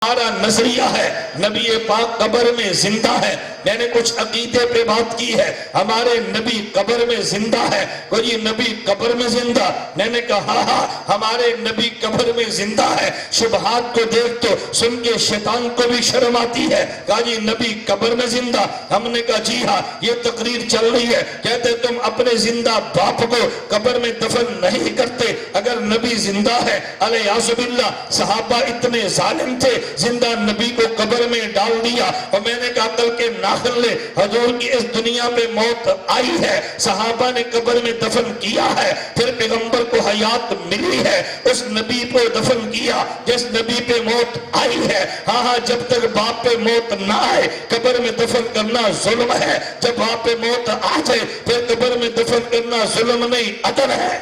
ہمارا نظریہ ہے نبی پاک قبر میں زندہ ہے. میں نے کچھ عقیدے پہ بات کی ہے. ہمارے نبی قبر میں زندہ ہے. کوئی نبی قبر میں زندہ؟ میں نے کہا ہاں ہمارے نبی قبر میں زندہ ہے. شبہات کو دیکھ تو سن کے شیطان کو بھی شرم آتی ہے. کہا جی نبی قبر میں زندہ؟ ہم نے کہا جی ہاں یہ تقریر چل رہی ہے. کہتے تم اپنے زندہ باپ کو قبر میں دفن نہیں کرتے. اگر نبی زندہ ہے علیہ باللہ صحابہ اتنے ظالم تھے زندہ نبی کو قبر میں ڈال دیا. اور میں نے کہا عقل کے ناخن لے حضور کی اس دنیا پہ موت آئی ہے صحابہ نے قبر میں دفن کیا ہے پھر پیغمبر کو حیات ملی ہے اس نبی کو دفن کیا جس نبی پہ موت آئی ہے. ہاں جب تک باپ پہ موت نہ آئے قبر میں دفن کرنا ظلم ہے. جب باپ پہ موت آ جائے پھر قبر میں دفن کرنا ظلم نہیں عدل ہے.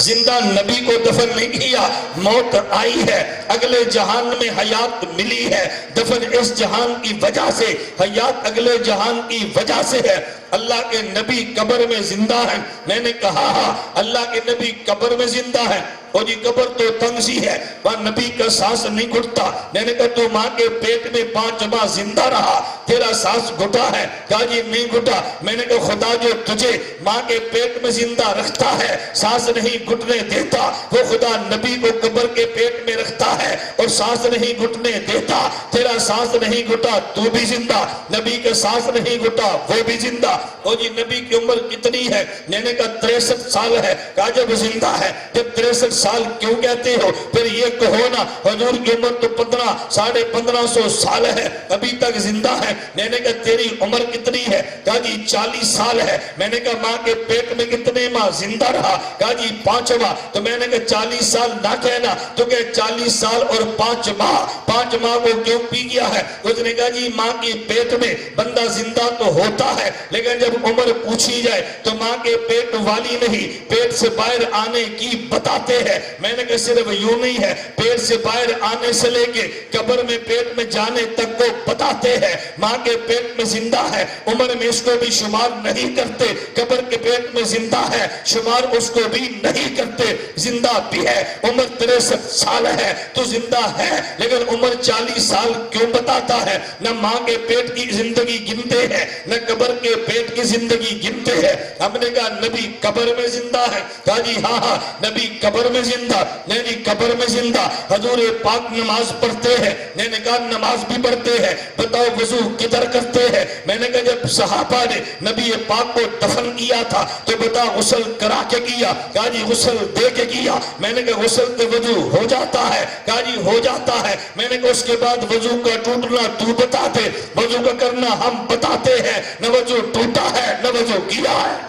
زندہ نبی کو دفن نہیں کیا موت آئی ہے اگلے جہان میں حیات ملی ہے. دفن اس جہان کی وجہ سے حیات اگلے جہان کی وجہ سے ہے. اللہ کے نبی قبر میں زندہ ہیں. میں نے کہا ہاں اللہ کے نبی قبر میں زندہ ہیں. اور یہ قبر تو تنگ سی ہے وہاں نبی کا سانس نہیں گھٹتا. میں نے کہا تو ماں کے پیٹ میں 5 ماہ زندہ رہا تیرا سانس گھٹا ہے؟ کہا جی نہیں گھٹا. میں نے کہا خدا جو تجھے ماں کے پیٹ میں زندہ رکھتا ہے سانس نہیں گھٹنے دیتا وہ خدا نبی کو قبر کے پیٹ میں رکھتا ہے اور سانس نہیں گھٹنے دیتا. تیرا سانس نہیں گھٹا تو بھی زندہ نبی کا سانس نہیں گھٹا وہ بھی زندہ. اور جی نبی کی عمر کتنی ہے؟ میں نے کہا 63 سال ہے. کہا جب زندہ ہے جب 63 سال کیوں کہتے ہو؟ پھر یہ کہو نا حضور کی عمر تو 1500 سال ہے ابھی تک زندہ ہے. میں نے کہا تیری عمر کتنی ہے؟ کہا جی 40 سال ہے. میں نے کہا ماں کے پیٹ میں کتنے ماہ زندہ رہا؟ کہا جی 5 ماہ. تو میں نے کہا 40 سال نہ کہنا تو کہ 40 سال اور 5 ماہ کو کیوں پی گیا ہے؟ اس نے کہا جی ماں کے پیٹ میں بندہ زندہ تو ہوتا ہے لیکن جب عمر پوچھی جائے تو ماں کے پیٹ والی نہیں پیٹ سے باہر آنے کی بتاتے ہیں. میں نے کہا صرف یوں نہیں ہے پیٹ سے باہر آنے سے لے کے قبر میں پیٹ میں جانے تک کو بتاتے ہیں. ماں کے پیٹ میں زندہ ہے عمر میں اس کو بھی شمار نہیں کرتے. قبر کے پیٹ میں زندہ ہے شمار اس کو بھی نہیں کرتے. زندہ بھی ہے عمر 63 سال ہے تو زندہ ہے لیکن عمر 40 سال کیوں بتاتا ہے؟ نہ ماں کے پیٹ کی زندگی گنتے ہیں نہ قبر کے پیٹ کی زندگی گنتے ہیں. ہم نے کہا نبی قبر میں زندہ ہے. کہا جی ہاں نبی قبر میں زندہ. نہیں جی قبر میں زندہ. حضور پاک نماز پڑھتے ہیں. میں نے کہا نماز بھی پڑھتے ہیں بتاؤ وضو کدھر کرتے ہیں؟ میں نے کہا جب صحابہ نے نبی پاک کو دفن کیا تھا تو بتا غسل کرا کے کیا؟ کہا جی غسل دے کے کیا. میں نے کہا غسل سے وضو ہو جاتا ہے؟ کہا جی ہو جاتا ہے. میں نے کہا اس کے بعد وضو کا ٹوٹنا تو بتا دے وضو کا کرنا ہم بتاتے ہیں. نہ وضو ٹوٹا ہے نہ وضو کیا ہے.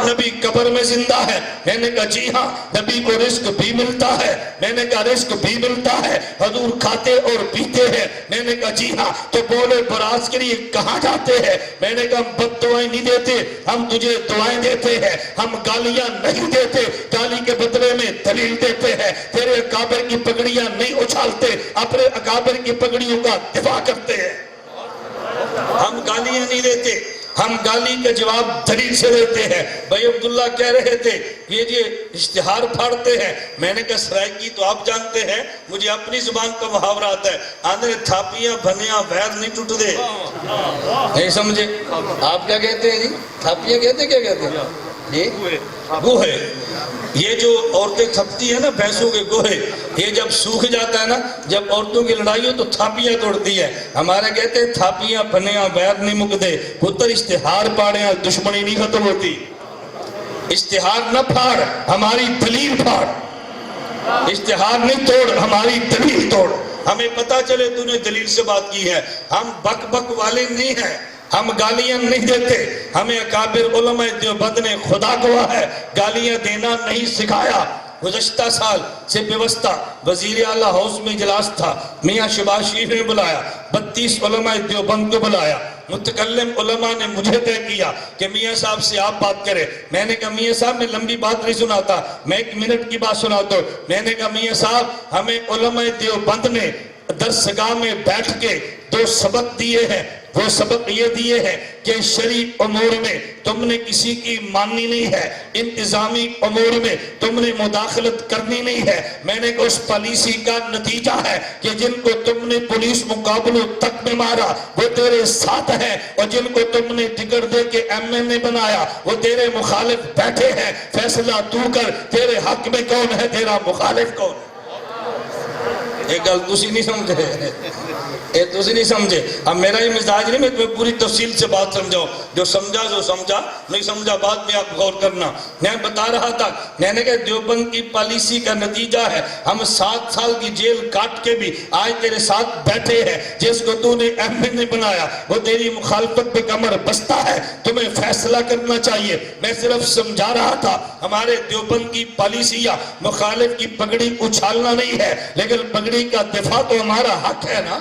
نبی قبر میں زندہ ہے. میں نے کہا جی ہاں نبی کو رزق بھی ملتا ہے. میں نے کہا رزق بھی ملتا ہے حضور کھاتے اور پیتے ہیں. میں نے کہا جی ہاں تو بولے براز کے لیے کہاں جاتے ہیں؟ میں نے کہا ہم بد دعائیں نہیں دیتے ہم تجھے دعائیں دیتے ہیں. ہم گالیاں نہیں دیتے گالی کے بدلے میں دلیل دیتے ہیں. تیرے اکابر کی پگڑیاں نہیں اچھالتے اپنے اکابر کی پگڑیوں کا دفاع کرتے ہیں. ہم گالیاں نہیں دیتے ہم گالی کا جواب دلیل سے دیتے ہیں. بھائی عبداللہ کہہ رہے تھے یہ اشتہار پھاڑتے ہیں. میں نے کہا سرائکی تو آپ جانتے ہیں مجھے اپنی زبان کا محاورہ آتا ہے آندھر تھاپیاں بھنیاں ویر نہیں ٹوٹ دے. نہیں سمجھے آپ کیا کہتے ہیں جی؟ تھاپیاں کہتے کیا کہتے ہیں جی؟ گوہے. یہ جو عورتیں تھپتی ہیں نا بھینسوں کے گوہے یہ جب سوکھ جاتا ہے نا جب عورتوں کی لڑائی ہو تو تھاپیاں توڑتی ہے. ہمارے کہتے ہیں تھاپیاں بھنیاں ویر نہیں مکدے. پتر اشتہار پاڑیاں دشمنی نہیں ختم ہوتی. اشتہار نہ پھاڑ ہماری دلیل پھاڑ. اشتہار نہیں توڑ ہماری دلیل توڑ. ہمیں پتا چلے تو نے دلیل سے بات کی ہے. ہم بک بک والے نہیں ہیں ہم گالیاں نہیں دیتے. ہمیں اکابر علماء دیوبند نے خدا گواہ ہے گالیاں دینا نہیں سکھایا. گزشتہ سال سے پیوستہ وزیر اعلیٰ ہاؤس میں اجلاس تھا. میاں شباز شریف نے بلایا 32 علماء دیوبند کو بلایا. متکلم علماء نے مجھے طے کیا کہ میاں صاحب سے آپ بات کریں. میں نے کہا میاں صاحب میں لمبی بات نہیں سناتا میں 1 منٹ کی بات سناتا ہوں. میں نے کہا میاں صاحب ہمیں علماء دیوبند نے درسگاہ میں بیٹھ کے 2 سبق دیے ہیں. وہ سبق یہ دیے ہیں کہ شرعی امور میں تم نے کسی کی ماننی نہیں ہے، انتظامی امور میں تم نے مداخلت کرنی نہیں ہے۔ میں نے کہا اس پالیسی کا نتیجہ ہے کہ جن کو تم نے پولیس مقابلوں تک میں مارا وہ تیرے ساتھ ہیں، اور جن کو تم نے ٹکٹ دے کے MNA بنایا وہ تیرے مخالف بیٹھے ہیں۔ فیصلہ تو کر، تیرے حق میں کون ہے، تیرا مخالف کون ہے؟ ایک گل تسی نہیں سمجھے۔ اب میرا یہ مزاج نہیں، میں تمہیں پوری تفصیل سے بات سمجھاؤں، جو سمجھا جو سمجھا، نہیں سمجھا بعد میں آپ غور کرنا۔ میں بتا رہا تھا، میں نے کہا دیوبند کی پالیسی کا نتیجہ ہے ہم 7 سال کی جیل کاٹ کے بھی آج تیرے ساتھ بیٹھے ہیں۔ جس کو تو نے MNA بنایا وہ تیری مخالفت پہ کمر بستہ ہے، تمہیں فیصلہ کرنا چاہیے۔ میں صرف سمجھا رہا تھا ہمارے دیوبند کی پالیسی یا مخالف کی پگڑی اچھالنا نہیں ہے، لیکن پگڑی کا دفاع تو ہمارا حق ہے نا۔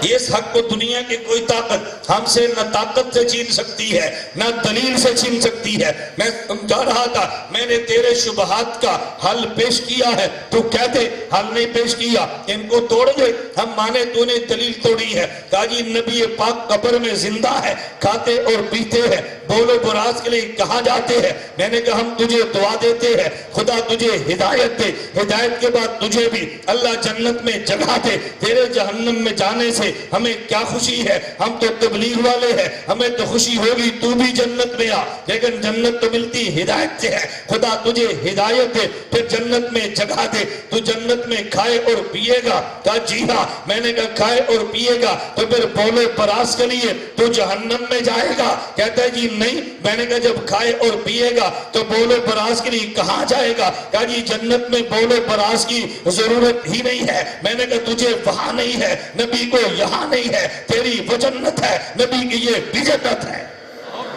اس حق کو دنیا کی کوئی طاقت ہم سے نہ طاقت سے چھین سکتی ہے نہ دلیل سے چھین سکتی ہے۔ میں سمجھا رہا تھا، میں نے تیرے شبہات کا حل پیش کیا ہے، تو کہتے حل نہیں پیش کیا، ان کو توڑ دے، ہم مانے تو نے دلیل توڑی ہے۔ کہا جی نبی پاک قبر میں زندہ ہے، کھاتے اور پیتے ہیں، بول و براز کے لیے کہاں جاتے ہیں؟ میں نے کہا ہم تجھے دعا دیتے ہیں، خدا تجھے ہدایت دے، ہدایت کے بعد تجھے بھی اللہ جنت میں جگہ دے۔ تیرے جہنم میں جانے سے ہمیں کیا خوشی ہے، ہم تو تبلیغ والے ہیں، ہمیں تو خوشی ہوگی تو بھی جنت میں آ، لیکن جنت تو ملتی ہدایت سے ہے۔ خدا تجھے ہدایت دے، پھر جنت میں جگہ دے، تو جنت میں کھائے اور پیے گا۔ کہا جی ہاں۔ میں نے کہا کھائے اور پیے گا تو پھر بولے براز کے لیے تو جہنم میں جائے گا؟ کہتا ہے جی نہیں۔ میں نے کہا جب کھائے اور پیے گا تو بولے براز کے لیے کہاں جائے گا؟ کہا جی جنت میں بولے براز کی ضرورت ہی نہیں ہے۔ میں نے کہا تجھے وہاں نہیں ہے، نبی کو یہاں نہیں ہے، تیری وہ جنت ہے، نبی کی یہ بھی جنت ہے۔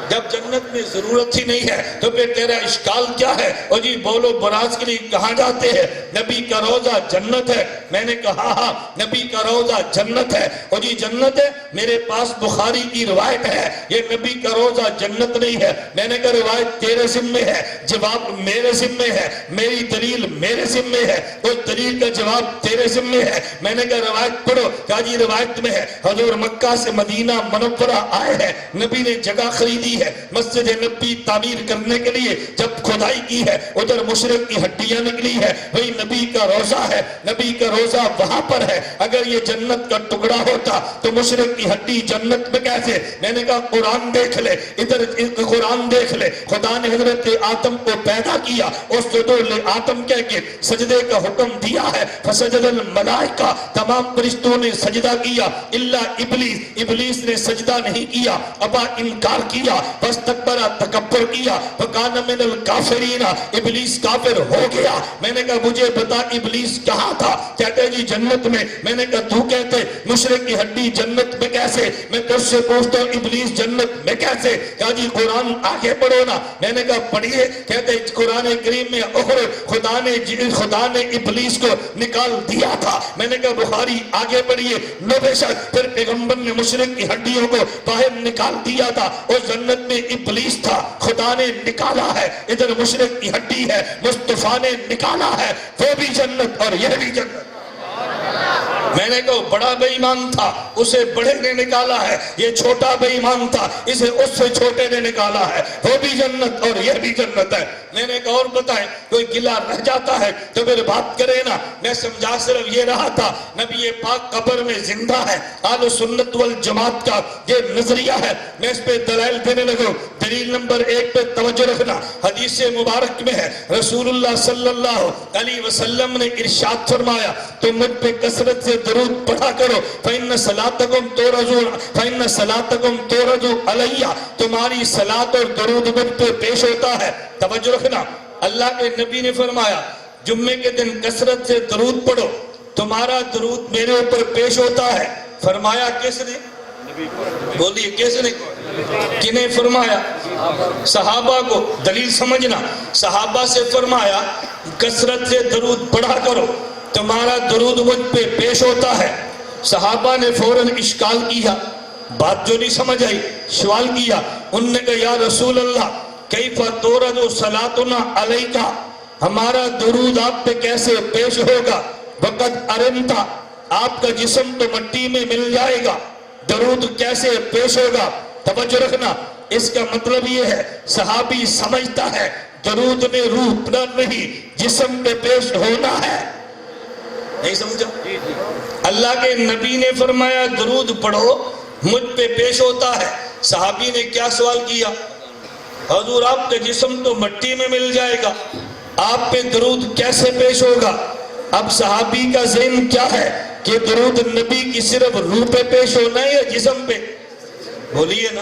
جب جنت میں ضرورت ہی نہیں ہے تو پھر تیرا اشکال کیا ہے؟ اور جی بولو براز کے لیے کہاں جاتے ہیں؟ نبی کا روزہ جنت ہے۔ میں نے کہا ہاں نبی کا روزہ جنت ہے۔ اور جی جنت ہے، میرے پاس بخاری کی روایت ہے، یہ نبی کا روزہ جنت نہیں ہے۔ میں نے کہا روایت تیرے ذمہ ہے، جواب میرے ذمہ ہے، میری دلیل میرے ذمہ ہے، اس دلیل کا جواب تیرے ذمہ ہے۔ میں نے کہا روایت پڑھو۔ کہا جی روایت میں ہے حضور مکہ سے مدینہ منورہ آئے ہیں، نبی نے جگہ خریدی ہے مسجد نبی تعمیر کرنے کے لیے، جب کھدائی کی ہے ادھر مشرک کی ہڈیاں نکلی ہے، وہی نبی کا روزہ ہے، نبی کا روزہ وہاں پر ہے۔ اگر یہ جنت کا ٹکڑا ہوتا تو مشرک کی ہڈی جنت میں کیسے؟ میں نے کہا قرآن دیکھ لے، ادھر قرآن دیکھ لے، خدا نے حضرت آدم کو پیدا کیا، اسجدوا لآدم کہہ کے سجدے کا حکم دیا ہے، فسجد الملائکہ، تمام فرشتوں نے سجدہ کیا الا ابلیس، ابلیس نے سجدہ نہیں کیا، ابا انکار کیا، واستکبر تکبر کیا، فکان من الکافرین، ابلیس کافر ہو گیا۔ میں نے کہا مجھے بتا ابلیس کہاں تھا؟ کہتے جی جنت میں۔ میں نے کہا تو کہتے مشرک کی ہڈی جنت میں کیسے؟ میں تجھ سے پوچھتا ہوں ابلیس جنت میں کیسے؟ کہا جی قرآن آگے پڑھو نا۔ میں نے کہا پڑھیے۔ کہتے قرآن کریم میں خدا نے ابلیس کو نکال دیا تھا۔ میں نے کہا بخاری آگے پڑھیے۔ نو بے شک پھر پیغمبر نے مشرک کی ہڈیوں کو باہر نکال دیا تھا، اور جنت میں ابلیس تھا، خدا نے نکالا ہے، ادھر مشرک کی ہڈی ہے، مصطفیٰ نے نکالا ہے، وہ بھی جنت اور یہ بھی جنت۔ میں نے کہا بڑا بے ایمان تھا، اسے بڑے نے نکالا ہے، یہ چھوٹا بے ایمان تھا، اسے اس سے چھوٹے نے نکالا ہے، وہ بھی جنت اور یہ بھی جنت ہے۔ میں نے کہا اور بتائیں، کوئی گلہ رہ جاتا ہے تو پھر بات کرے نا۔ میں سمجھا صرف یہ رہا تھا نبی پاک قبر میں زندہ ہے، اہل سنت والجماعت کا یہ نظریہ ہے۔ میں اس پہ دلائل دینے لگوں۔ دلیل نمبر 1 پہ توجہ رکھنا، حدیث مبارک میں ہے رسول اللہ صلی اللہ علیہ وسلم نے ارشاد فرمایا تم مجھ پہ کثرت سے درود پڑھا کرو، فَإِنَّ صَلَاتَكُمْ تُرَدُ عَلَيَّ، تمہاری صلاۃ اور درود مجھ پہ پیش ہوتا ہے۔ توجہ رکھنا، اللہ کے نبی نے فرمایا جمعے کے دن کثرت سے درود پڑھو، تمہارا درود میرے اوپر پیش ہوتا ہے۔ فرمایا کس نے؟ بولیے کس نے؟ کنہیں فرمایا؟ صحابہ کو۔ دلیل سمجھنا، صحابہ سے فرمایا کثرت سے درود پڑھا کرو، تمہارا درود مجھ پہ پیش ہوتا ہے۔ صحابہ نے فوراً اشکال کیا، بات جو نہیں سمجھ آئی، سوال کیا۔ انہوں نے کہا یا رسول اللہ کیف تورد صلاتنا علیکہ، ہمارا درود آپ پہ کیسے پیش ہوگا؟ وقد ارنتا، آپ کا جسم تو مٹی میں مل جائے گا، درود کیسے پیش ہوگا؟ توجہ رکھنا، اس کا مطلب یہ ہے صحابی سمجھتا ہے درود میں روح پر نہیں جسم پہ پیش ہونا ہے۔ نہیں سمجھا؟ اللہ کے نبی نے فرمایا درود پڑھو مجھ پہ پیش ہوتا ہے۔ صحابی نے کیا سوال کیا؟ حضور آپ کا جسم تو مٹی میں مل جائے گا، آپ پہ درود کیسے پیش ہوگا؟ اب صحابی کا ذہن کیا ہے کہ درود نبی کی صرف روح پہ پیش ہونا ہے یا جسم پہ؟ بولیے نا،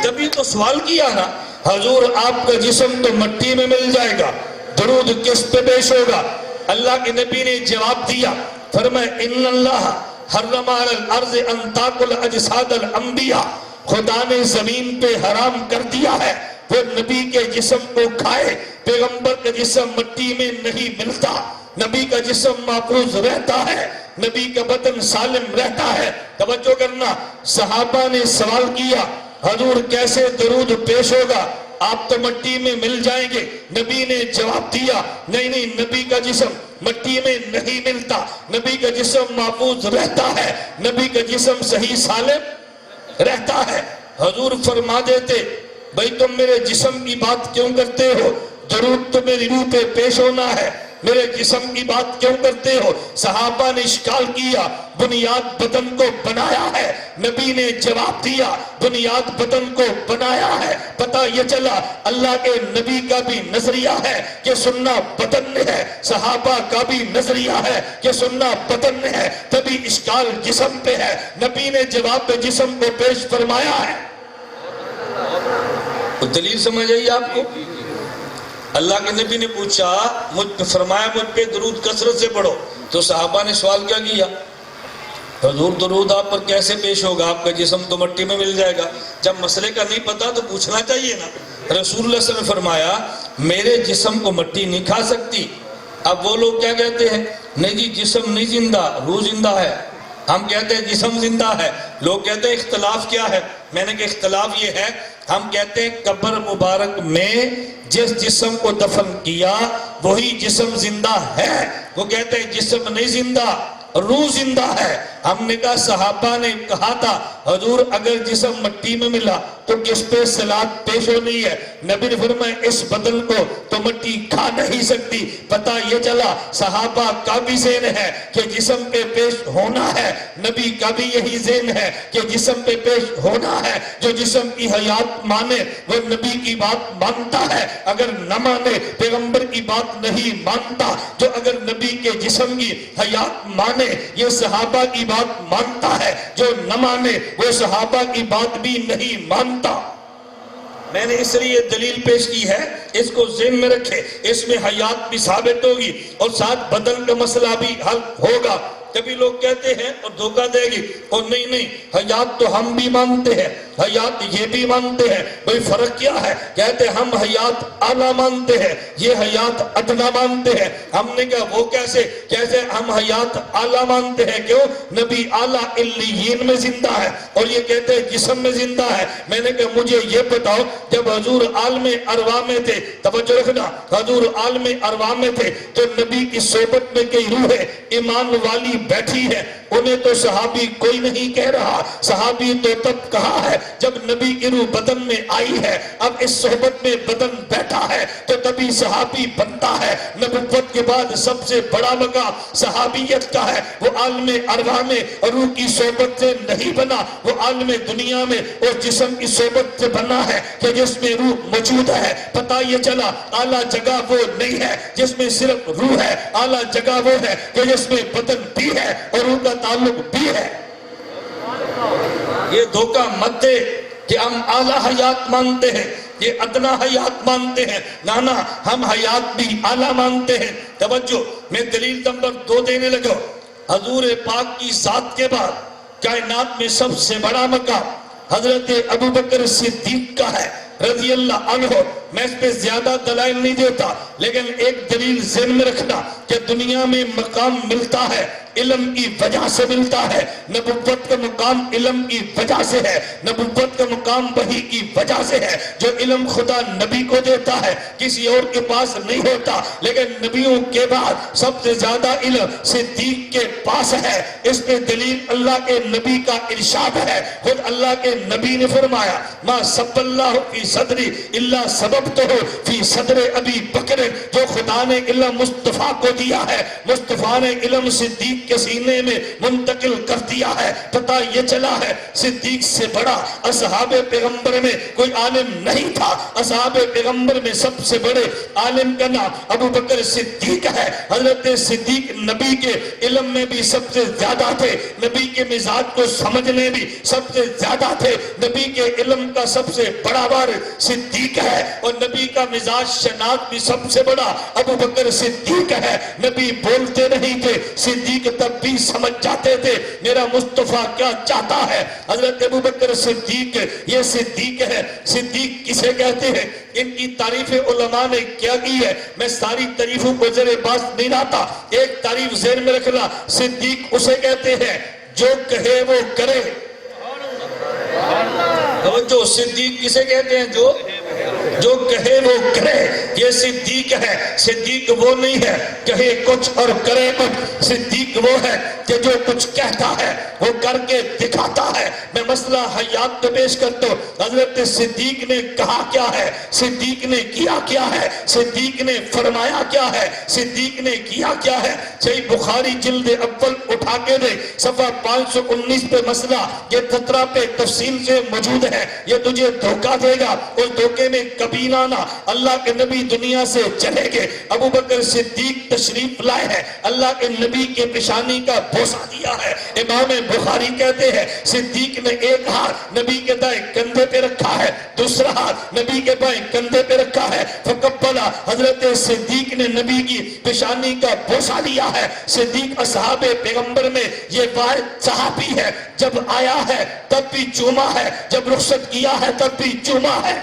تبھی تو سوال کیا نا، حضور آپ کا جسم تو مٹی میں مل جائے گا، درود کس پہ پیش ہوگا؟ اللہ کے نبی نے جواب دیا، فرمایا ان اللہ حرم علی الارض ان تاکل اجساد الانبیاء، خدا نے زمین پہ حرام کر دیا ہے وہ نبی کے جسم کو کھائے۔ پیغمبر کا جسم مٹی میں نہیں ملتا، نبی کا جسم محفوظ رہتا ہے، نبی کا بدن سالم رہتا ہے۔ توجہ کرنا، صحابہ نے سوال کیا حضور کیسے درود پیش ہوگا؟ آپ تو مٹی میں مل جائیں گے۔ نبی نے جواب دیا نہیں، نبی کا جسم مٹی میں نہیں ملتا، نبی کا جسم محفوظ رہتا ہے، نبی کا جسم صحیح سالم رہتا ہے۔ حضور فرما دیتے بھئی تم میرے جسم کی بات کیوں کرتے ہو؟ درود تو میری روح پہ پیش ہونا ہے، میرے جسم کی بات کیوں کرتے ہو؟ صحابہ نے اشکال کیا بنیاد بدن کو بنایا ہے، نبی نے جواب دیا بنیاد بدن کو بنایا ہے۔ پتہ یہ چلا اللہ کے نبی کا بھی نظریہ ہے کہ سننا بدن میں ہے، صحابہ کا بھی نظریہ ہے کہ سننا بدن میں ہے، تبھی اشکال جسم پہ ہے، نبی نے جواب پہ جسم کو پیش فرمایا ہے۔ دلیل سمجھ آئی آپ کو؟ اللہ کے نبی نے پوچھا فرمایا مجھ پہ درود کثرت سے پڑھو، تو صحابہ نے سوال کیا کیا؟ حضور درود آپ پر کیسے پیش ہوگا؟ آپ کا جسم تو مٹی میں مل جائے گا۔ جب مسئلے کا نہیں پتا تو پوچھنا چاہیے نا۔ رسول اللہ صلی اللہ علیہ وسلم نے فرمایا میرے جسم کو مٹی نہیں کھا سکتی۔ اب وہ لوگ کیا کہتے ہیں؟ نہیں جی جسم نہیں زندہ، روح زندہ ہے۔ ہم کہتے ہیں جسم زندہ ہے، لوگ کہتے ہیں اختلاف کیا ہے؟ میں نے کہا اختلاف یہ ہے، ہم کہتے ہیں قبر مبارک میں جس جسم کو دفن کیا وہی جسم زندہ ہے، وہ کہتے ہیں جسم نہیں زندہ، روح زندہ ہے۔ ہم نے کہا صحابہ نے کہا تھا حضور اگر جسم مٹی میں ملا تو کس پہ صلات پیش ہونی ہے؟ نبی نے فرمایا اس بدن کو تو مٹی کھا نہیں سکتی۔ پتہ یہ چلا صحابہ کا بھی ذہن ہے کہ جسم پہ پیش ہونا ہے، نبی کا بھی یہی ذہن ہے کہ جسم پہ پیش ہونا ہے۔ جو جسم کی حیات مانے وہ نبی کی بات مانتا ہے، اگر نہ مانے پیغمبر کی بات نہیں مانتا۔ جو اگر نبی کے جسم کی حیات مانے یہ صحابہ کی بات مانتا ہے، جو نہ مانے وہ صحابہ کی بات بھی نہیں مانتا۔ میں نے اس لیے دلیل پیش کی ہے، اس کو ذہن میں رکھے، اس میں حیات بھی ثابت ہوگی اور ساتھ بدن کا مسئلہ بھی حل ہوگا۔ کبھی لوگ کہتے ہیں اور دھوکہ دے گی اور نہیں حیات تو ہم بھی مانتے ہیں، حیات یہ بھی مانتے ہیں، بھئی فرق کیا ہے؟ کہتے ہیں ہم حیات اعلیٰ مانتے ہیں، یہ حیات ادنا مانتے ہیں۔ ہم نے کہا وہ کیسے؟ کیسے ہم حیات اعلیٰ مانتے ہیں؟ کیوں؟ نبی اعلیٰ علیین میں زندہ ہے اور یہ کہتے ہیں جسم میں زندہ ہے۔ میں نے کہا مجھے یہ بتاؤ جب حضور عالم ارواح میں تھے، توجہ رکھنا، حضور عالم ارواح میں تھے تو نبی کی صحبت میں کئی روحیں ایمان والی بیٹھی ہے، انہیں تو صحابی کوئی نہیں کہہ رہا، صحابی تو تب کہا ہے جب نبی کی روح بدن میں آئی ہے، اب اس صحبت میں بدن بیٹھا ہے تو تبھی صحابی بنتا ہے۔ نبوت کے بعد سب سے بڑا مقام صحابیت کا ہے، وہ عالم ارواح میں روح کی صحبت سے نہیں بنا، وہ عالم دنیا میں اور جسم کی صحبت سے بنا ہے کہ جس میں روح موجود ہے۔ پتہ یہ چلا اعلیٰ جگہ وہ نہیں ہے جس میں صرف روح ہے، اعلیٰ جگہ وہ ہے کہ جس میں بدن بھی ہے اور روح کا تعلق بھی ہے۔ یہ دھوکہ مت دے کہ ہم اعلیٰ حیات مانتے ہیں، یہ ادنا حیات مانتے ہیں، نانا ہم حیات بھی اعلیٰ مانتے ہیں۔ توجہ، میں دلیل نمبر 2 دینے لگا۔ حضور پاک کی ذات کے بعد کائنات میں سب سے بڑا مقام حضرت ابوبکر صدیق کا ہے رضی اللہ عنہ۔ میں اس پہ زیادہ دلائل نہیں دیتا، لیکن ایک دلیل ذہن میں رکھنا کہ دنیا میں مقام ملتا ہے علم کی وجہ سے ملتا ہے، نبوت کا مقام علم کی وجہ سے ہے، نبوت کا مقام وحی کی وجہ سے ہے۔ جو علم خدا نبی کو دیتا ہے کسی اور کے پاس نہیں ہوتا، لیکن نبیوں کے بعد سب سے زیادہ علم صدیق کے پاس ہے۔ اس پہ دلیل اللہ کے نبی کا ارشاد ہے، خود اللہ کے نبی نے فرمایا ما سب اللہ فی صدری اللہ سببتہ فی صدر ابی بکر، جو خدا نے علم مصطفیٰ کو دیا ہے، مصطفیٰ نے علم صدیق کے سینے میں منتقل کر دیا ہے۔ پتہ یہ چلا ہے صدیق سے بڑا اصحاب پیغمبر میں کوئی عالم نہیں تھا۔ اصحاب پیغمبر میں سب سے بڑے عالم کا نام ابو بکر صدیق ہے۔ حضرت صدیق نبی کے علم میں بھی سب سے زیادہ تھے، نبی کے مزاج کو سمجھنے بھی سب سے زیادہ تھے، نبی کے علم کا سب سے بڑا بار صدیق ہے، اور نبی کا مزاج شناخت بھی سب سے بڑا ابو بکر صدیق ہے۔ نبی بولتے نہیں تھے، صدیق تب بھی سمجھ جاتے تھے میرا مصطفیٰ کیا چاہتا ہے۔ حضرت ابو بکر صدیق یہ صدیق ہے۔ صدیق کسے کہتے ہیں؟ ان کی تعریف علماء نے کیا کی ہے، میں ساری تعریفوں کو زیر باز نہیں لاتا، ایک تعریف ذہن میں رکھنا، صدیق اسے کہتے ہیں جو کہے وہ کرے۔ توجہ، صدیق کسے کہتے ہیں؟ جو کہے وہ کرے، یہ صدیق ہے۔ صدیق وہ نہیں ہے کہے کچھ اور کرے کچھ، صدیق وہ ہے کہ جو کچھ کہتا ہے وہ کر کے دکھاتا ہے۔ میں مسئلہ حیات تو پیش کرتا ہوں، حضرت صدیق نے کہا کیا ہے، صدیق نے کیا کیا ہے، صدیق نے فرمایا کیا ہے، صدیق نے کیا کیا ہے۔ صحیح بخاری جلد اول اٹھا کے دے، صفحہ 519 پہ مسئلہ یہ 17 پہ تفصیل سے موجود ہے۔ یہ تجھے دھوکہ دے گا، اس دھوکے میں کبھی نہ آنا۔ اللہ کے نبی دنیا سے چلے گئے، ابو بکر صدیق تشریف لائے ہیں، اللہ کے نبی کے پیشانی کا بوسہ دیا ہے۔ امام بخاری کہتے ہیں صدیق نے ایک ہاتھ نبی کے دائیں کندھے پہ رکھا ہے، دوسرا ہاتھ نبی کے بائیں کندھے پہ رکھا ہے، فقبلا، حضرت صدیق نے نبی کی پیشانی کا بوسہ دیا ہے۔ صدیق اصحاب پیغمبر میں یہ واحد صحابی ہے، جب آیا ہے تب بھی چوما ہے، جب رخصت کیا ہے تب بھی چوما ہے،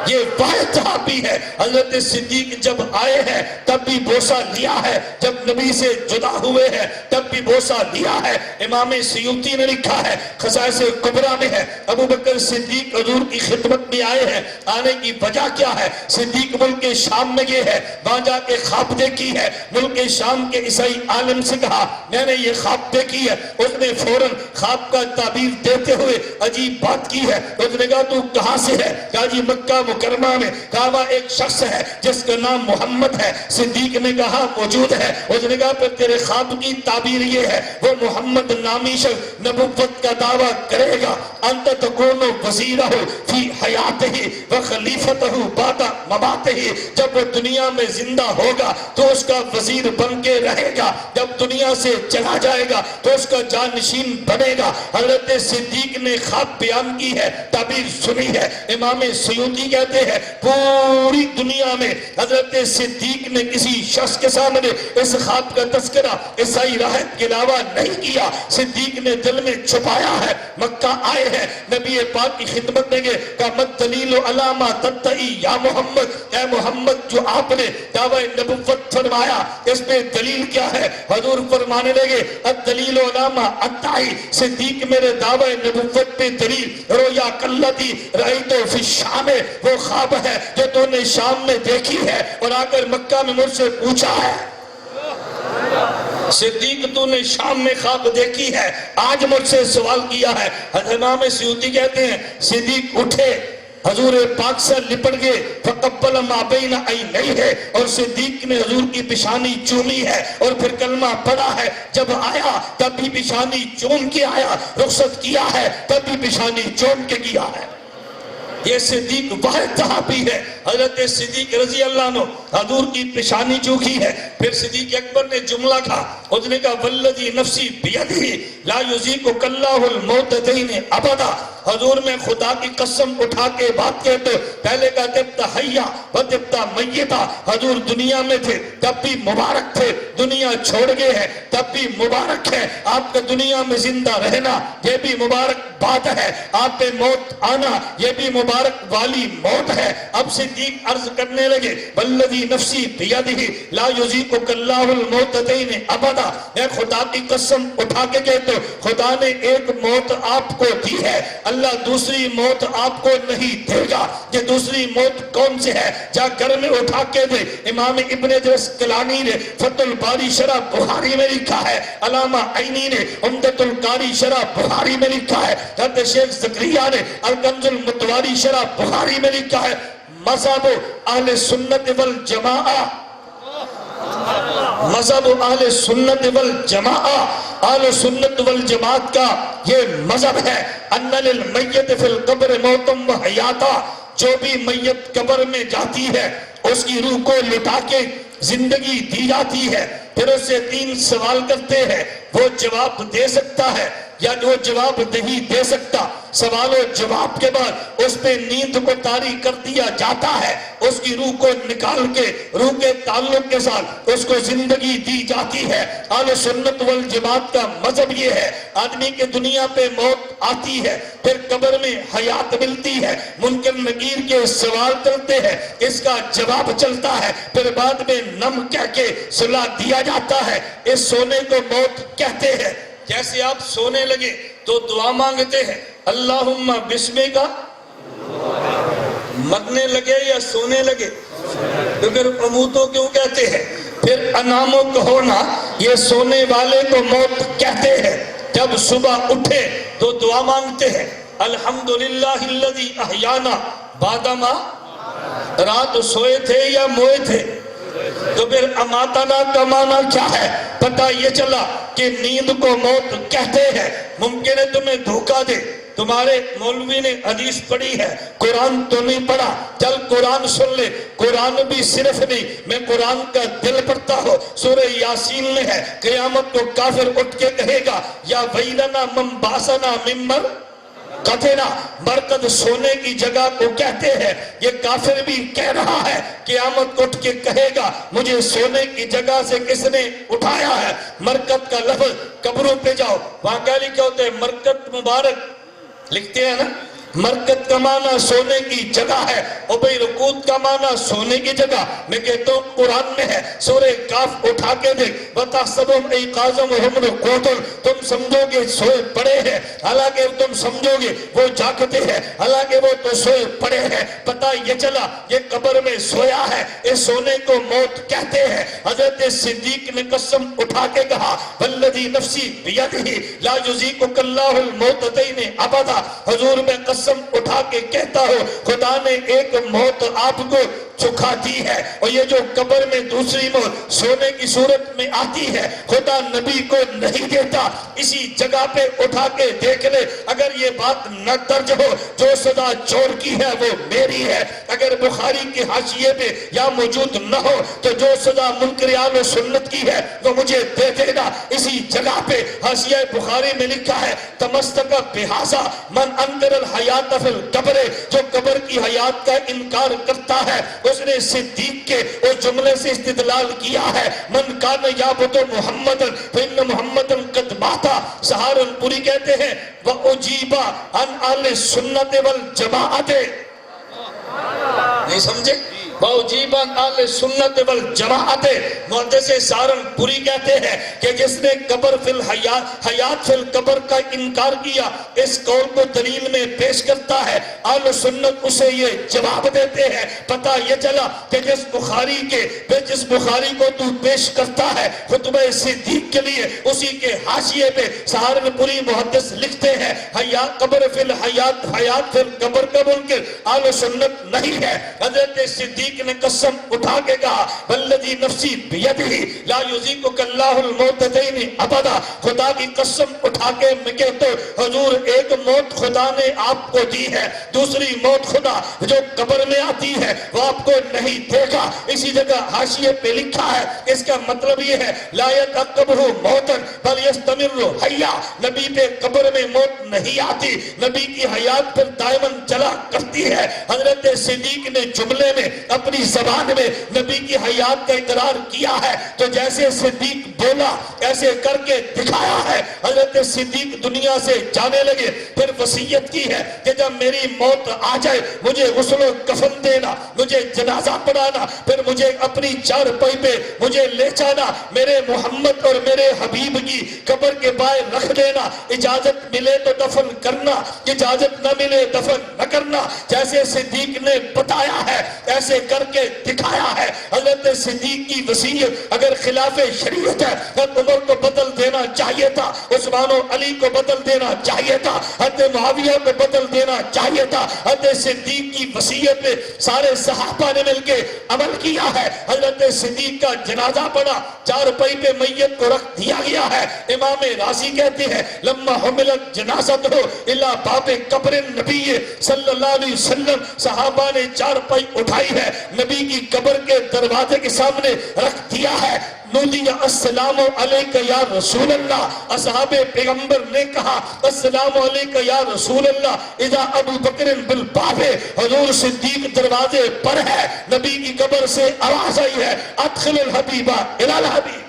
یہ واحد صحابی ہے۔ حضرت صدیق جب آئے ہیں تب بھی بوسہ لیا ہے، جب نبی سے جدا ہوئے ہیں تب بھی بوسہ لیا ہے۔ امام سیوطی نے لکھا ہے، خصائص کبریٰ میں ہے، ابو بکر صدیق حضور کی خدمت میں آئے ہیں، آنے کی وجہ کیا ہے؟ صدیق ملک شام میں گئے ہے، وہاں جا کے خواب دیکھی ہے، ملک شام کے عیسائی عالم سے کہا میں نے یہ خواب دیکھی ہے، اس نے فوراً خواب کا تعبیر دیتے ہوئے عجیب بات کی ہے۔ اس نے کہا تو کہاں سے ہے؟ کہا جی مکہ مکرمہ میں۔ کہا وہاں ایک شخص ہے جس کا نام محمد ہے۔ صدیق نے کہا موجود ہے۔ اس نے کہا پھر تیرے خواب کی تعبیر یہ ہے، وہ محمد نامی شخص نبوت کا دعویٰ کرے گا، انت تکون وزیرہ فی حیاتہ و خلیفتہ بعد مماتہ، جب وہ دنیا میں زندہ ہوگا تو اس کا وزیر بن کے رہے گا، جب دنیا سے چلا جائے گا تو اس کا جانشین بنے گا۔ حضرت صدیق نے خواب بیان کی ہے، تعبیر سنی ہے۔ امام سیوطی کہتے ہیں پوری دنیا میں حضرت صدیق نے کسی شخص کے سامنے اس خواب کا تذکرہ عیسائی راہب کے علاوہ نہیں کیا۔ صدیق نے دل میں چھپایا ہے۔ مکہ آئے ہیں، نبی پاک کی خدمت میں گئے، کہا مت دلیل علامہ تدعی یا محمد، اے محمد جو آپ نے دعوی نبوت فرمایا اس پہ دلیل کیا ہے؟ حضور فرمانے لگے الدلیل علامہ ادعی، صدیق میرے دعوی نبوت پہ دلیل رویا کلتی رأیتو فی الشام، وہ خواب ہے جو تو نے شام میں دیکھی ہے اور آ کر مکہ میں مجھ سے پوچھا ہے۔ صدیق تو نے شام میں خواب دیکھی ہے، آج مجھ سے سوال کیا ہے۔ امام سیوطی کہتے ہیں صدیق اٹھے، حضور پاک سے لپٹ گئے، فقبل ما بین عینیہ، اور صدیق نے حضور کی پیشانی چومی ہے اور پھر کلمہ پڑھا ہے۔ جب آیا تب بھی پیشانی چوم کے آیا، رخصت کیا ہے تب بھی پیشانی چوم کے کیا ہے۔ یہ صدیق واحد صحابی ہے۔ حضرت صدیق رضی اللہ عنہ حضور کی پیشانی چوکی ہے۔ پھر صدیق اکبر نے جملہ کہا، اس نے کہا والذی نفسی بیدہ لا یذیقک اللہ الموت دین ابدا، حضور میں خدا کی قسم اٹھا کے بات کہتے پہلے کا تبتا حیا و تبتا میتا، حضور دنیا میں تھے تب بھی مبارک تھے، دنیا چھوڑ گئے ہیں تب بھی مبارک ہے، آپ کا دنیا میں زندہ رہنا یہ بھی مبارک بات ہے، آپ پہ موت آنا یہ بھی مبارک والی موت ہے۔ اب صدیق عرض کرنے لگے والذی نفسی بیدہ لا یذیقک اللہ الموتتین ابدا، اے خدا کی قسم اٹھا کے کہتے ہو خدا نے ایک موت آپ کو دی ہے، اللہ دوسری موت آپ کو نہیں دے گا۔ یہ دوسری موت کون سے ہے؟ جا گھر میں اٹھا کے دے۔ امام ابن جسکلانی نے فتح الباری شرح بخاری میں لکھا ہے، علامہ عینی نے عمدۃ القاری شرح بخاری میں لکھا ہے، حضرت شیخ زکریا نے الکنز المتواری شرح بخاری میں لکھا ہے، مذہب اہل سنت والجماعہ، مذہب اہل سنت والجماعہ، اہل سنت والجماعت کا یہ مذہب ہے، ان للمیت فی القبر موتم و حیاتا، جو بھی میت قبر میں جاتی ہے اس کی روح کو لٹا کے زندگی دی جاتی ہے، پھر اس سے 3 سوال کرتے ہیں، وہ جواب دے سکتا ہے یا جو جواب نہیں دے سکتا، سوال و جواب کے بعد اس پہ نیند کو طاری کر دیا جاتا ہے، اس کی روح کو نکال کے روح کے تعلق کے ساتھ اس کو زندگی دی جاتی ہے۔ اہل سنت والجماعت کا مذہب یہ ہے، آدمی کے دنیا پہ موت آتی ہے، پھر قبر میں حیات ملتی ہے، منکر نکیر کے سوال کرتے ہیں، اس کا جواب چلتا ہے، پھر بعد میں نم کہہ کے سلا دیا جاتا ہے۔ اس سونے کو موت کہتے ہیں۔ جیسے آپ سونے لگے تو دعا مانگتے ہیں اللہم بسمے کا، مرنے لگے یا سونے لگے تو پھر اموتو کیوں کہتے ہیں؟ پھر انامو کہو نا، یہ سونے والے کو موت کہتے ہیں۔ جب صبح اٹھے تو دعا مانگتے ہیں الحمدللہ الذی احیانا بعدما، رات سوئے تھے یا موئے تھے؟ تو پھر اماتنا کا معنی کیا ہے؟ پتہ یہ چلا کہ نیند کو موت کہتے ہیں۔ ممکن ہے تمہیں دھوکہ دے، تمہارے مولوی نے حدیث پڑھی ہے، قرآن تو نہیں پڑھا، چل قرآن سن لے۔ قرآن بھی صرف نہیں، میں قرآن کا دل پڑھتا ہوں، سورہ یاسین میں ہے، قیامت کو کافر اٹھ کے کہے گا یا ویلنا من باسنا ممن قتنا، مرکز سونے کی جگہ کو کہتے ہیں۔ یہ کافر بھی کہہ رہا ہے، قیامت اٹھ کے کہے گا مجھے سونے کی جگہ سے کس نے اٹھایا ہے۔ مرکز کا لفظ قبروں پہ جاؤ، وہاں کیا لکھے ہوتے ہیں؟ مرکز مبارک لکھتے ہیں نا۔ مرکز کا معنی سونے کی جگہ ہے، ابی رکوت کا معنی سونے کی جگہ۔ میں کہتا ہوں قرآن میں ہے، سورہ کاف اٹھا کے دیکھ، وَتَحْسَبُهُمْ أَيْقَاظًا وَهُمْ رُقُودٌ، تم سمجھو گے سوئے پڑے ہیں، حالانکہ تم سمجھو گے وہ جاگتے ہیں، حالانکہ وہ تو سوئے پڑے ہیں۔ پتہ یہ چلا یہ قبر میں سویا ہے، اس سونے کو موت کہتے ہیں۔ حضرت صدیق نے قسم اٹھا کے کہا وَالَّذِي نَفْسِي بِيَدِهِ لَا يُذِيقُكَ اللَّهُ الْمَوْتَتَيْنِ أَبَدًا، حضور میں قسم اٹھا کے کہتا ہو خدا نے ایک موت آپ کو چکھا دی ہے، اور یہ جو قبر میں دوسری موت سونے کی صورت میں آتی ہے خدا نبی کو نہیں دیتا۔ اسی جگہ پہ اٹھا کے دیکھ لے، اگر یہ بات نہ درج ہو جو سزا چور کی ہے وہ میری ہے، اگر بخاری کے حاشیے پہ یا موجود نہ ہو تو جو سزا منکر اہل سنت کی ہے وہ مجھے دے دینا۔ اسی جگہ پہ حاشیہ بخاری میں لکھا ہے تمسک بہذا من انکر الحیات فی القبر، جو قبر کی حیات کا انکار کرتا ہے اس نے صدیق کے اس جملے سے استدلال کیا ہے من کان یعبد محمد فإن محمد قد مات۔ سہارنپوری کہتے ہیں وَأُجِیبَ عَنْ أَهْلِ السُنَّةِ وَالْجَمَاعَةِ، نہیں سمجھے؟ وَأُجِیبَ عَنْ أَهْلِ السُنَّةِ وَالْجَمَاعَةِ۔ محدث سہارنپوری کہتے ہیں کہ جس نے قبر فی الحیات، حیات فی القبر کا انکار کیا، اس قول کو دلیل میں پیش کرتا ہے، اہل سنت اسے یہ جواب دیتے ہیں۔ پتہ یہ چلا کہ جس بخاری کے جس بخاری کو تو پیش کرتا ہے خطبہ صدیق کے لیے، اسی کے حاشیے پہ سہارنپوری محدث لکھتے ہیں حیات قبر فی الحیات، حیات فی القبر کا منکر اہل سنت نہیں ہے۔ حضرت صدیق صدیق نے قسم اٹھا کے کہا والذی نفسی بیدہ لا یذیقک اللہ الموتتین ابدا، خدا کی قسم اٹھا کے میں کہتا ہوں حضور ایک موت خدا نے آپ کو دی ہے، دوسری موت خدا جو قبر میں آتی ہے وہ آپ کو نہیں دے گا۔ اسی جگہ حاشیے پہ لکھا ہے اس کا مطلب یہ ہے لا یتعقبہ موتا بل یستمر حیا، نبی پہ قبر میں موت نہیں آتی، نبی کی حیات پر دائماً چلا کرتی ہے۔ حضرت صدیق نے جملے میں اپنی زبان میں نبی کی حیات کا اقرار کیا ہے تو جیسے صدیق بولا ایسے کر کے دکھایا ہے۔ حضرت صدیق دنیا سے جانے لگے، پھر وصیت کی ہے کہ جب میری موت آ جائے مجھے غسل و کفن دینا، مجھے جنازہ پڑھانا، پھر مجھے اپنی چارپائی پہ مجھے لے جانا، میرے محمد اور میرے حبیب کی قبر کے باہر رکھ دینا، اجازت ملے تو دفن کرنا، اجازت نہ ملے دفن نہ کرنا۔ جیسے صدیق نے بتایا ہے ایسے کر کے دکھایا ہے۔ حضرت صدیق کی وصیت اگر خلاف شریعت ہے، حضرت عمر کو بدل دینا چاہیے تھا، عثمان و علی کو بدل دینا چاہیے تھا، حضرت معاویہ کو بدل دینا چاہیے تھا۔ حضرت صدیق کی وصیت پہ سارے صحابہ نے مل کے عمل کیا ہے۔ حضرت صدیق کا جنازہ پڑا، چارپائی پہ میت کو رکھ دیا گیا ہے۔ امام رازی کہتے ہیں لما حملت جنازت ہو الا باب قبر نبی صلی اللہ علیہ وسلم، صحابہ نے چارپائی اٹھائی ہے، نبی کی قبر کے دروازے کے سامنے رکھ دیا ہے۔ نودی السلام علیکہ یا رسول اللہ، اصحاب پیغمبر نے کہا السلام علیکہ یا رسول اللہ اذا ابو بکر بالباب، حضور صدیق دروازے پر ہے، نبی کی قبر سے آواز آئی ہے ادخل الحبیبہ الی الحبیب،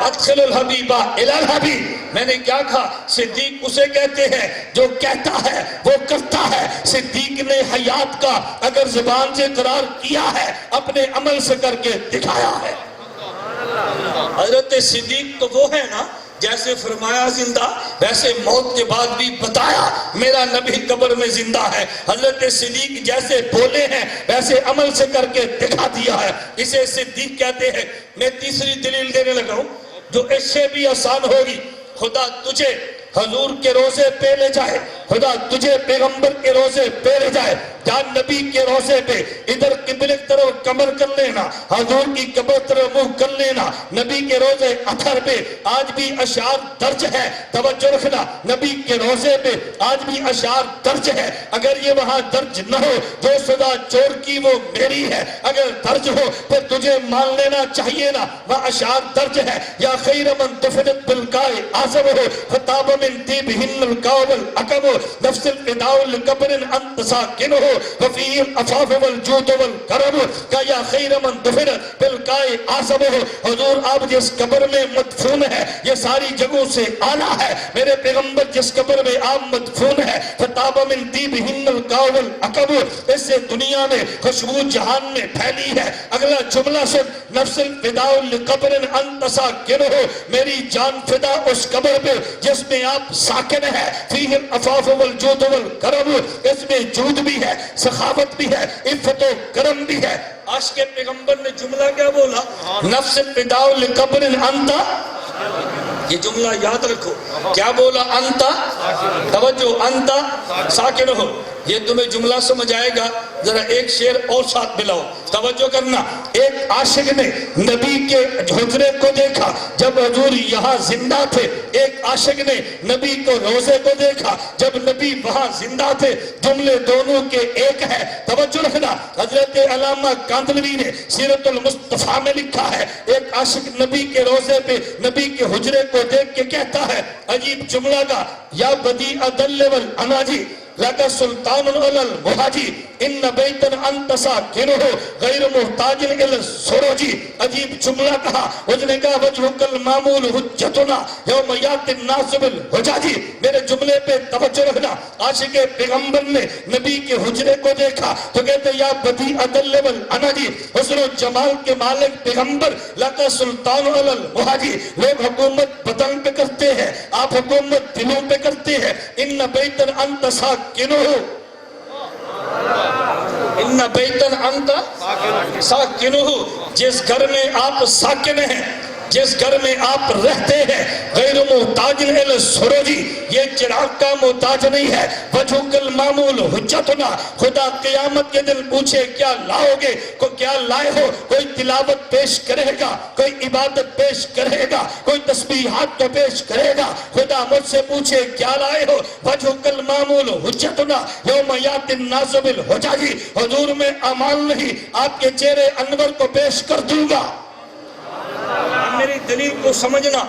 ادخل الحبیبہ الی الحبیب۔ میں نے کیا کہا؟ صدیق اسے کہتے ہیں جو کہتا ہے وہ کرتا ہے۔ صدیق نے حیات کا اگر زبان سے اقرار کیا ہے اپنے عمل سے کر کے دکھایا ہے۔ حضرت صدیق تو وہ ہے نا جیسے فرمایا زندہ ویسے موت کے بعد بھی بتایا میرا نبی قبر میں زندہ ہے۔ حضرت صدیق جیسے بولے ہیں ویسے عمل سے کر کے دکھا دیا ہے، اسے صدیق کہتے ہیں۔ میں تیسری دلیل دینے لگا ہوں جو اس سے بھی آسان ہوگی۔ خدا تجھے حضور کے روزے پہ لے جائے، خدا تجھے پیغمبر کے روزے پہ لے جائے، جان نبی کے روزے پہ ادھر قبلے کی طرف کمر کر لینا، حضور کی قبر طرف منہ کر لینا۔ نبی کے روزے اثر پہ آج بھی اشعار درج ہے، توجہ رکھنا، نبی کے روزے پہ آج بھی اشعار درج ہے۔ اگر یہ وہاں درج نہ ہو جو صدا چور کی وہ میری ہے، اگر درج ہو پھر تجھے مان لینا چاہیے نا، وہ اشعار درج ہے۔ یا خیر من دفنت بالقائے آزم ہو خطاب من طیبہن القاو والعقب، نفس الفداء لقبر انت ساکن ہو وفی العفاف والجود والکرم، کہ یا خیر من دفنت بالقائے آزم ہو، حضور آپ جس قبر میں مدفون ہے یہ ساری جگہوں سے اعلیٰ ہے۔ میرے پیغمبر جس قبر میں آپ مدفون ہے خطاب من طیبہن القاو والعقب، اس سے دنیا میں خوشبو جہان میں پھیلی ہے۔ اگلا جملہ سن، نفس الفداء لقبر انت ساکن ہو، میری جان فدا اس قبر پہ جس میں آپ ساکن ہے۔ فیہ العفاف والجود والکرم، اس میں جود بھی ہے، سخاوت بھی ہے، عفت و کرم بھی ہے۔ عاشق پیغمبر نے جملہ کیا بولا؟ نفس الفداء لقبر انت، یہ جملہ یاد رکھو، کیا بولا؟ انتا، توجہ، انتا ساکن ہو۔ یہ تمہیں جملہ سمجھ آئے گا، ذرا ایک شعر اور ساتھ ملاؤ، توجہ کرنا۔ ایک عاشق نے نبی کے حجرے کو دیکھا جب حضور یہاں زندہ تھے، ایک عاشق نے نبی کو روزے کو دیکھا جب نبی وہاں زندہ تھے، جملے دونوں کے ایک ہے، توجہ رکھنا۔ حضرت علامہ کاندھلوی نے سیرت المصطفیٰ میں لکھا ہے ایک عاشق نبی کے روزے پہ نبی کے حجرے کو دیکھ کے کہتا ہے، عجیب جملہ کا، یا بدیع دل والاناجی لَكَ سُلْطَانٌ عَلَى الْمُحَاجِ إِنَّ بَيْتًا أَنْتَ سَاكِنُهُ غَيْرُ مُحْتَاجٍ إِلَى السُّرُوجِ۔ عجیب جملہ کہا، اس نے کہا وَجْهُكَ الْمَعْمُولُ حُجَّتُنَا يَوْمَ يَأْتِي النَّاسُ بِالْحُجَاجِ۔ میرے جملے پہ توجہ رکھنا۔ عاشق پیغمبر نے نبی کے حجرے کو دیکھا تو کہتے یا بدیع دل والاناجی، حسن و جمال کے مالک پیغمبر، لَكَ سُلْطَانٌ عَلَى الْمُحَاجِ، لوگ حکومت بدن پہ کرتے ہیں، آپ حکومت دلوں پہ کرتے ہیں۔ إِنَّ بَيْتًا أَنْتَ ساکنہ، ان بیتن انت ساکنہ، جس گھر میں آپ ساکن ہیں، جس گھر میں آپ رہتے ہیں، غیر محتاج الی السروجی، یہ چراغ کا محتاج نہیں ہے. وجہک المعمول حجتنا، خدا قیامت کے دن پوچھے کیا لاؤ گے، کو کیا لائے ہو؟ کوئی تلاوت پیش کرے گا، کوئی عبادت پیش کرے گا، کوئی تسبیحات کو پیش کرے گا. خدا مجھ سے پوچھے کیا لائے ہو؟ وجہک المعمول حجتنا یوم یات الناس بالحجج، حضور میں اعمال نہیں، آپ کے چہرے انور کو پیش کر دوں گا. میری دلیل کو سمجھنا.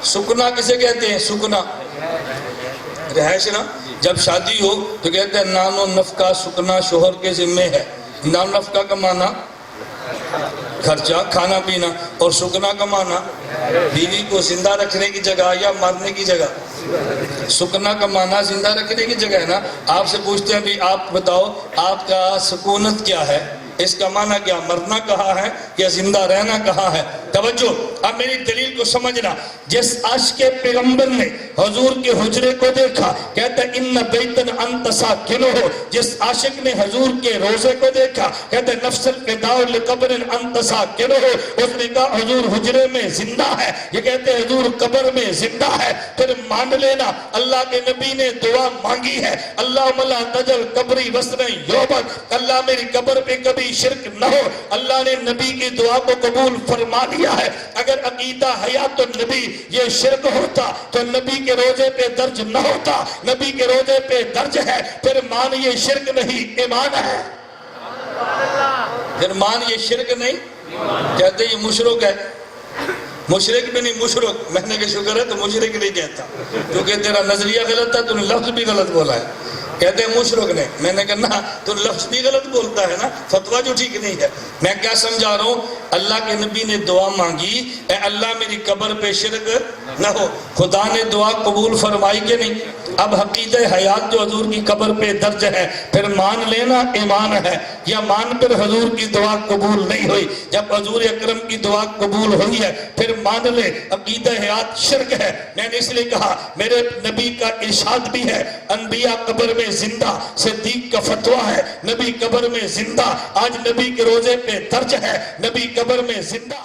سکنا کسے کہتے ہیں؟ سکنا رہائش نا. جب شادی ہو تو کہتے ہیں نان و نفقہ سکنا شوہر کے ذمے ہے. نان نفقہ کا معنی خرچہ کھانا پینا، اور سکنا کا معنی بیوی کو زندہ رکھنے کی جگہ یا مرنے کی جگہ. سکنا کا معنی زندہ رکھنے کی جگہ ہے نا. آپ سے پوچھتے ہیں بھی آپ بتاؤ آپ کا سکونت کیا ہے، اس کا معنی کیا؟ مرنا کہاں ہے یا زندہ رہنا کہاں ہے؟ توجہ، اب میری دلیل کو سمجھنا. جس عاشق پیغمبر نے حضور کے حجرے کو دیکھا، کہتا ہے ان بیتن انت ساکنہ. جس عاشق نے حضور کے روزے کو دیکھا، کہتا ہے نفس الفداء لقبر انت ساکنہ. اس نے کہا حضور حجرے میں زندہ ہے، یہ کہتے ہیں حضور قبر میں زندہ ہے. پھر مان لینا اللہ کے نبی نے دعا مانگی ہے، اللہم لا تجل قبری وسن یعبد، اللہ میری قبر پہ کبھی شرک نہ ہو. اللہ نے نبی کی دعا کو قبول فرما لیا ہے. اگر عقیدہ حیات النبی یہ شرک ہوتا تو نبی کے روزے پہ درج نہ ہوتا. نبی کے روزے پہ درج ہے، پھر مان یہ شرک نہیں ایمان ہے. پھر مان یہ شرک نہیں، کہتے یہ مشرک ہے. مشرک بھی نہیں، مشرک. میں نے کہا شکر ہے تو مشرک نہیں کہتا، کیونکہ تیرا نظریہ غلط تھا، تو نے لفظ بھی غلط بولا ہے. کہتے ہیں مشرک نے. میں نے کہا نا تو لفظ بھی غلط بولتا ہے نا، فتویٰ جو ٹھیک نہیں ہے. میں کیا سمجھا رہا ہوں؟ اللہ کے نبی نے دعا مانگی، اے اللہ میری قبر پہ شرک نہ ہو. خدا نے دعا قبول فرمائی کہ نہیں؟ اب حقیقہ حیات جو حضور کی قبر پہ درج ہے، پھر مان لینا ایمان ہے، یا مان پر حضور کی دعا قبول نہیں ہوئی. جب حضور اکرم کی دعا قبول ہوئی ہے پھر مان لے عقیدہ حیات شرک ہے. میں نے اس لیے کہا میرے نبی کا ارشاد بھی ہے انبیاء قبر میں زندہ، صدیق کا فتویٰ ہے نبی قبر میں زندہ. آج نبی کے روزے پہ درج ہے نبی قبر میں زندہ.